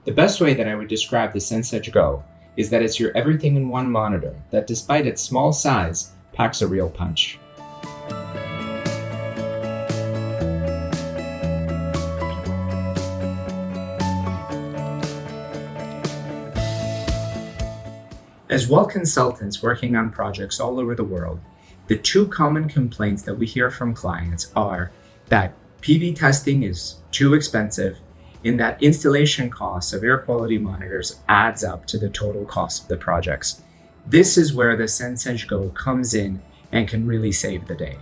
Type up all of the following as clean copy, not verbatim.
The best way that I would describe the Sensedge Go is that it's your everything-in-one monitor that, despite its small size, packs a real punch. As well consultants working on projects all over the world, the two common complaints that we hear from clients are that PV testing is too expensive and that installation costs of air quality monitors adds up to the total cost of the projects. This is where the Sensedge Go comes in and can really save the day.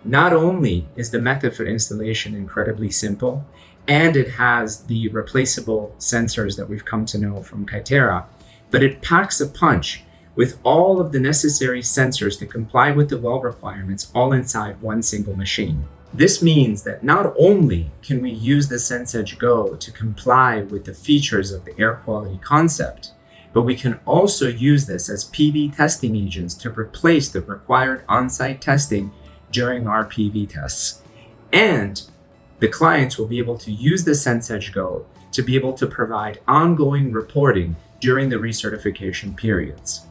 Not only is the method for installation incredibly simple, and it has the replaceable sensors that we've come to know from Kaiterra, but it packs a punch with all of the necessary sensors to comply with the well requirements all inside one single machine. This means that not only can we use the Sensedge Go to comply with the features of the air quality concept, but we can also use this as PV testing agents to replace the required on-site testing during our PV tests. And the clients will be able to use the Sensedge Go to be able to provide ongoing reporting during the recertification periods.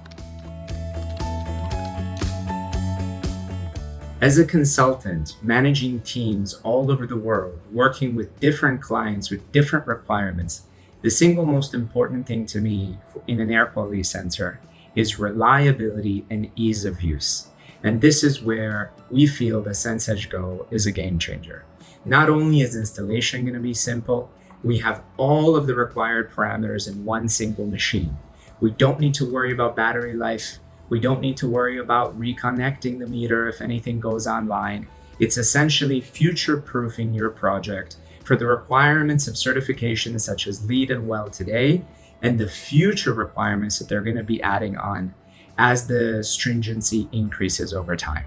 As a consultant, managing teams all over the world, working with different clients with different requirements, the single most important thing to me in an air quality sensor is reliability and ease of use. And this is where we feel the Sensedge Go is a game changer. Not only is installation going to be simple, we have all of the required parameters in one single machine. We don't need to worry about battery life. We don't need to worry about reconnecting the meter if anything goes online. It's essentially future-proofing your project for the requirements of certifications such as LEED and WELL today, and the future requirements that they're going to be adding on as the stringency increases over time.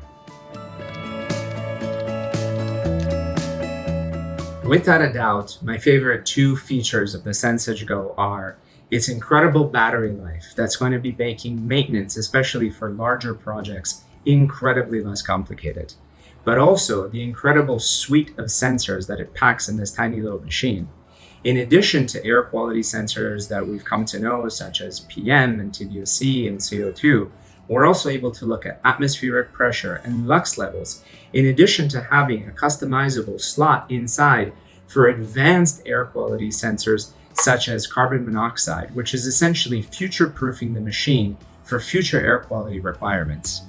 Without a doubt, my favorite two features of the Sensedge Go are its incredible battery life that's going to be making maintenance, especially for larger projects, incredibly less complicated. But also the incredible suite of sensors that it packs in this tiny little machine. In addition to air quality sensors that we've come to know, such as PM and TVOC and CO2, we're also able to look at atmospheric pressure and lux levels, in addition to having a customizable slot inside for advanced air quality sensors such as carbon monoxide, which is essentially future-proofing the machine for future air quality requirements.